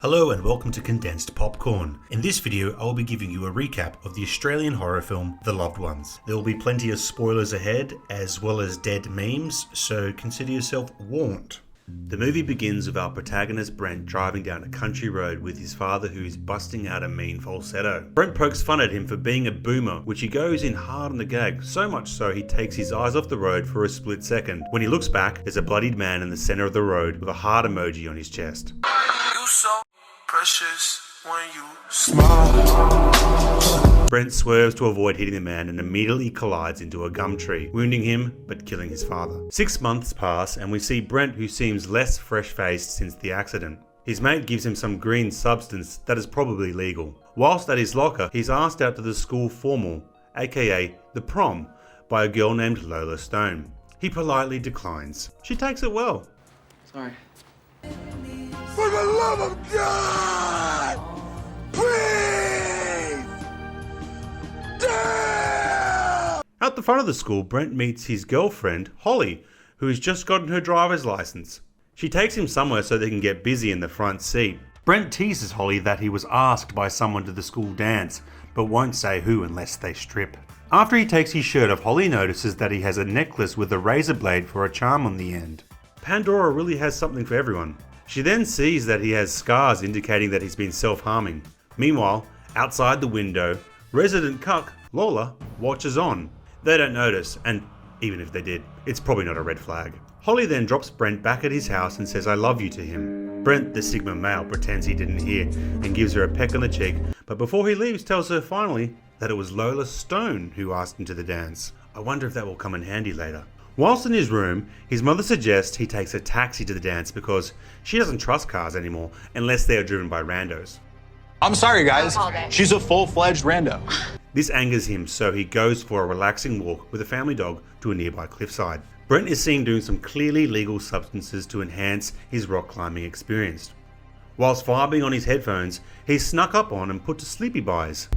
Hello and welcome to Condensed Popcorn. In this video, I will be giving you a recap of the Australian horror film, The Loved Ones. There will be plenty of spoilers ahead, as well as dead memes, so consider yourself warned. The movie begins with our protagonist Brent driving down a country road with his father who is busting out a mean falsetto. Brent pokes fun at him for being a boomer, which he goes in hard on the gag, so much so he takes his eyes off the road for a split second. When he looks back, there's a bloodied man in the center of the road with a heart emoji on his chest. You so precious when you smile. Brent swerves to avoid hitting the man and immediately collides into a gum tree, wounding him but killing his father. 6 months pass and we see Brent, who seems less fresh-faced since the accident. His mate gives him some green substance that is probably legal. Whilst at his locker, he's asked out to the school formal, aka the prom, by a girl named Lola Stone. He politely declines. She takes it well. Sorry. For the love of God! Please! Damn! At the front of the school, Brent meets his girlfriend, Holly, who has just gotten her driver's license. She takes him somewhere so they can get busy in the front seat. Brent teases Holly that he was asked by someone to the school dance, but won't say who unless they strip. After he takes his shirt off, Holly notices that he has a necklace with a razor blade for a charm on the end. Pandora really has something for everyone. She then sees that he has scars indicating that he's been self-harming. Meanwhile, outside the window, resident cuck, Lola, watches on. They don't notice, and even if they did, it's probably not a red flag. Holly then drops Brent back at his house and says I love you to him. Brent, the Sigma male, pretends he didn't hear and gives her a peck on the cheek, but before he leaves tells her finally that it was Lola Stone who asked him to the dance. I wonder if that will come in handy later. Whilst in his room, his mother suggests he takes a taxi to the dance because she doesn't trust cars anymore unless they are driven by randos. I'm sorry, guys. She's a full-fledged rando. This angers him, so he goes for a relaxing walk with a family dog to a nearby cliffside. Brent is seen doing some clearly legal substances to enhance his rock climbing experience. Whilst vibing on his headphones, he's snuck up on and put to sleepy buys.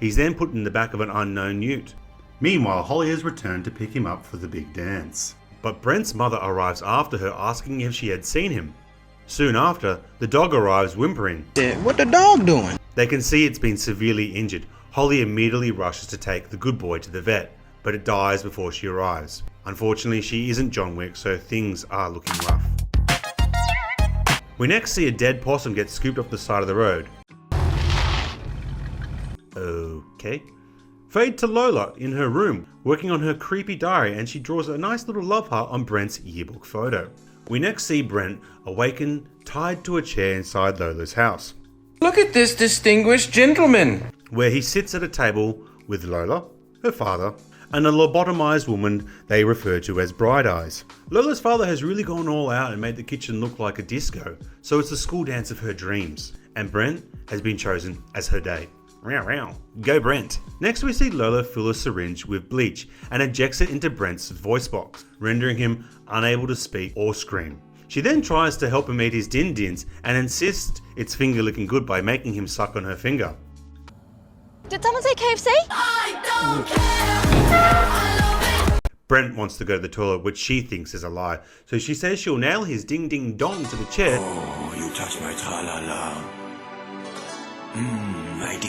He's then put in the back of an unknown ute. Meanwhile, Holly has returned to pick him up for the big dance. But Brent's mother arrives after her, asking if she had seen him. Soon after, the dog arrives whimpering. What the dog doing? They can see it's been severely injured. Holly immediately rushes to take the good boy to the vet, but it dies before she arrives. Unfortunately, she isn't John Wick, so things are looking rough. We next see a dead possum get scooped off the side of the road. Okay. Fade to Lola in her room, working on her creepy diary, and she draws a nice little love heart on Brent's yearbook photo. We next see Brent awaken, tied to a chair inside Lola's house, Look at this distinguished gentleman. where he sits at a table with Lola, her father, and a lobotomized woman they refer to as Bright Eyes. Lola's father has really gone all out and made the kitchen look like a disco, so it's the school dance of her dreams, and Brent has been chosen as her date. Go Brent. Next we see Lola fill a syringe with bleach and injects it into Brent's voice box, rendering him unable to speak or scream. She then tries to help him eat his din-dins and insists it's finger licking good by making him suck on her finger. Did someone say KFC? Brent wants to go to the toilet, which she thinks is a lie, so she says she'll nail his ding-ding-dong to the chair Oh, you touch my tra-la-la.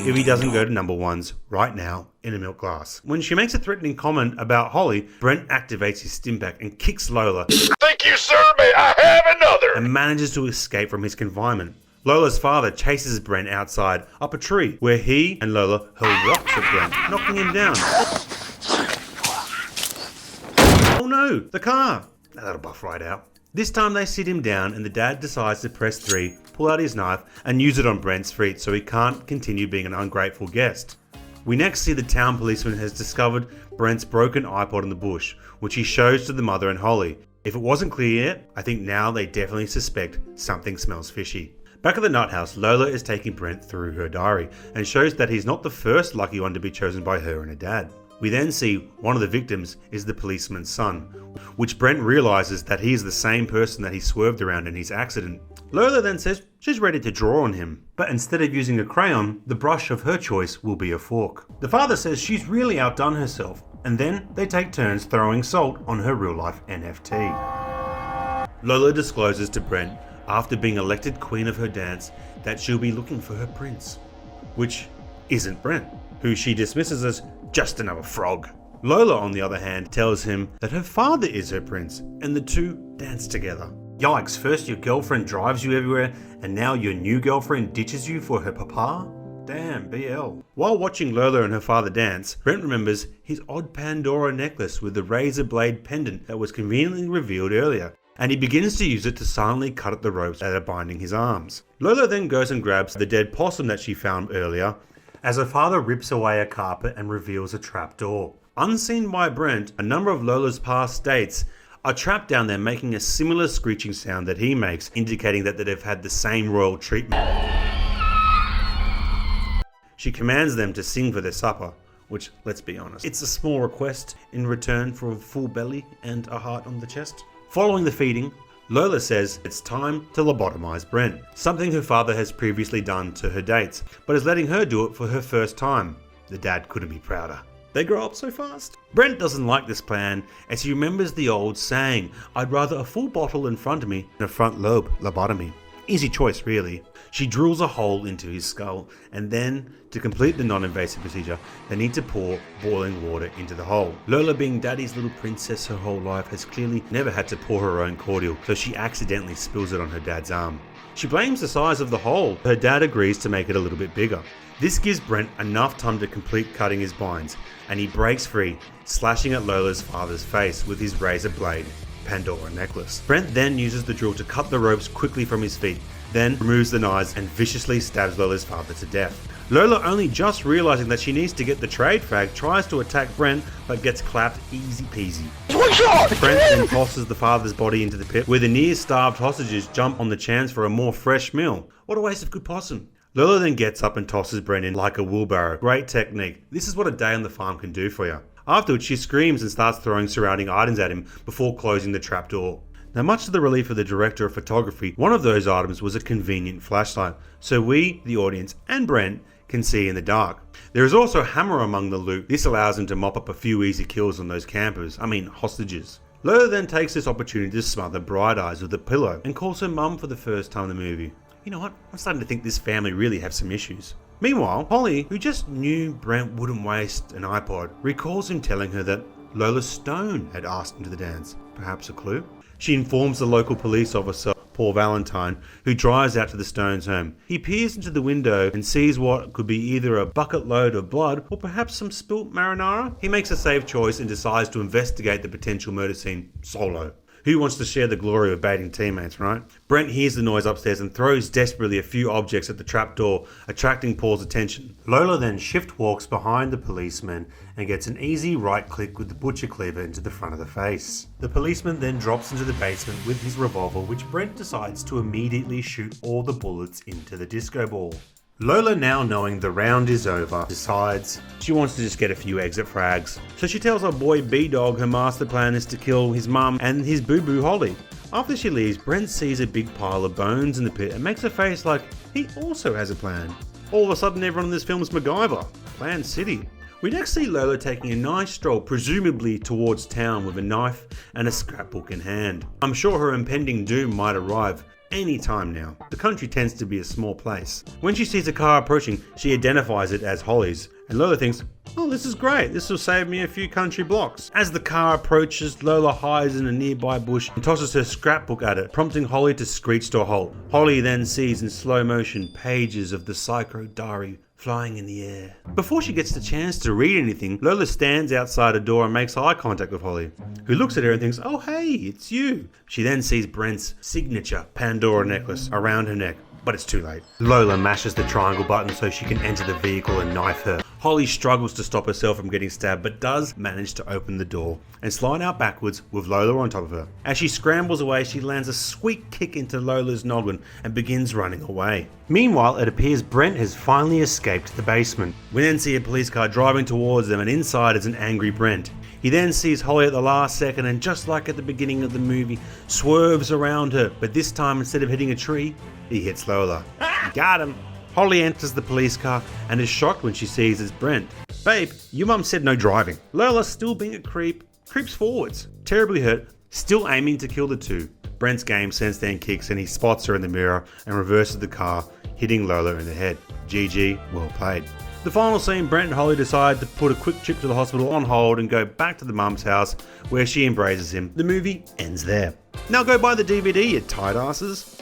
if he doesn't go to number ones right now in a milk glass. When she makes a threatening comment about Holly, Brent activates his stimpak and kicks Lola Thank you, sir. May I have another? and manages to escape from his confinement. Lola's father chases Brent outside up a tree where he and Lola hurl rocks at Brent, knocking him down. Oh no, the car! That'll buff right out. This time they sit him down and the dad decides to press 3, pull out his knife and use it on Brent's feet so he can't continue being an ungrateful guest. We next see the town policeman has discovered Brent's broken iPod in the bush, which he shows to the mother and Holly. If it wasn't clear yet, I think now they definitely suspect something smells fishy. Back at the nut house, Lola is taking Brent through her diary and shows that he's not the first lucky one to be chosen by her and her dad. We then see one of the victims is the policeman's son, which Brent realizes that he is the same person that he swerved around in his accident. Lola then says she's ready to draw on him, but instead of using a crayon, the brush of her choice will be a fork. The father says she's really outdone herself, and then they take turns throwing salt on her real-life NFT. Lola discloses to Brent, after being elected queen of her dance, that she'll be looking for her prince, which isn't Brent, who she dismisses as just another frog. Lola, on the other hand, tells him that her father is her prince, and the two dance together. Yikes, first your girlfriend drives you everywhere, and now your new girlfriend ditches you for her papa? Damn, BL. While watching Lola and her father dance, Brent remembers his odd Pandora necklace with the razor blade pendant that was conveniently revealed earlier, and he begins to use it to silently cut at the ropes that are binding his arms. Lola then goes and grabs the dead possum that she found earlier, as her father rips away a carpet and reveals a trapdoor. Unseen by Brent, a number of Lola's past dates are trapped down there, making a similar screeching sound that he makes, indicating that they've had the same royal treatment. She commands them to sing for their supper, which, let's be honest, it's a small request in return for a full belly and a heart on the chest. Following the feeding, Lola says it's time to lobotomize Brent, something her father has previously done to her dates, but is letting her do it for her first time. The dad couldn't be prouder. They grow up so fast. Brent doesn't like this plan, as he remembers the old saying, "I'd rather a full bottle in front of me than a front lobe lobotomy." Easy choice, really. She drills a hole into his skull, and then, to complete the non-invasive procedure, they need to pour boiling water into the hole. Lola, being daddy's little princess her whole life, has clearly never had to pour her own cordial, so she accidentally spills it on her dad's arm. She blames the size of the hole. Her dad agrees to make it a little bit bigger. This gives Brent enough time to complete cutting his binds, and he breaks free, slashing at Lola's father's face with his razor blade Pandora necklace. Brent then uses the drill to cut the ropes quickly from his feet, then removes the knives and viciously stabs Lola's father to death. Lola, only just realizing that she needs to get the trade fag, tries to attack Brent but gets clapped easy peasy. Brent then tosses the father's body into the pit, where the near-starved hostages jump on the chance for a more fresh meal. What a waste of good possum. Lola then gets up and tosses Brent in like a wheelbarrow. Great technique. This is what a day on the farm can do for you. Afterwards, she screams and starts throwing surrounding items at him before closing the trapdoor. Now, much to the relief of the director of photography, one of those items was a convenient flashlight, so we, the audience, and Brent can see in the dark. There is also a hammer among the loot. This allows him to mop up a few easy kills on those campers, hostages. Lola then takes this opportunity to smother Bright Eyes with a pillow and calls her mum for the first time in the movie. You know what? I'm starting to think this family really have some issues. Meanwhile, Holly, who just knew Brent wouldn't waste an iPod, recalls him telling her that Lola Stone had asked him to the dance. Perhaps a clue? She informs the local police officer, Paul Valentine, who drives out to the Stones' home. He peers into the window and sees what could be either a bucket load of blood or perhaps some spilt marinara. He makes a safe choice and decides to investigate the potential murder scene solo. Who wants to share the glory of baiting teammates, right? Brent hears the noise upstairs and throws desperately a few objects at the trapdoor, attracting Paul's attention. Lola then shift walks behind the policeman and gets an easy right click with the butcher cleaver into the front of the face. The policeman then drops into the basement with his revolver, which Brent decides to immediately shoot all the bullets into the disco ball. Lola, now knowing the round is over, decides she wants to just get a few exit frags. So she tells her boy B-Dog her master plan is to kill his mum and his boo-boo Holly. After she leaves, Brent sees a big pile of bones in the pit and makes a face like he also has a plan. All of a sudden everyone in this film is MacGyver. Plan City. We next see Lola taking a nice stroll, presumably towards town, with a knife and a scrapbook in hand. I'm sure her impending doom might arrive any time now. The country tends to be a small place. When she sees a car approaching, she identifies it as Holly's, and Lola thinks, oh, this is great, this will save me a few country blocks. As the car approaches, Lola hides in a nearby bush and tosses her scrapbook at it, prompting Holly to screech to a halt. Holly then sees in slow motion pages of the Psycho Diary flying in the air. Before she gets the chance to read anything, Lola stands outside a door and makes eye contact with Holly, who looks at her and thinks, oh hey, it's you. She then sees Brent's signature Pandora necklace around her neck, but it's too late. Lola mashes the triangle button so she can enter the vehicle and knife her. Holly struggles to stop herself from getting stabbed, but does manage to open the door and slide out backwards with Lola on top of her. As she scrambles away, she lands a sweet kick into Lola's noggin and begins running away. Meanwhile, it appears Brent has finally escaped the basement. We then see a police car driving towards them, and inside is an angry Brent. He then sees Holly at the last second and, just like at the beginning of the movie, swerves around her, but this time instead of hitting a tree, he hits Lola. Got him! Holly enters the police car and is shocked when she sees it's Brent. Babe, your mum said no driving. Lola, still being a creep, creeps forwards, terribly hurt, still aiming to kill the two. Brent's game sense then kicks and he spots her in the mirror and reverses the car, hitting Lola in the head. GG, well played. The final scene, Brent and Holly decide to put a quick trip to the hospital on hold and go back to the mum's house where she embraces him. The movie ends there. Now go buy the DVD, you tight asses.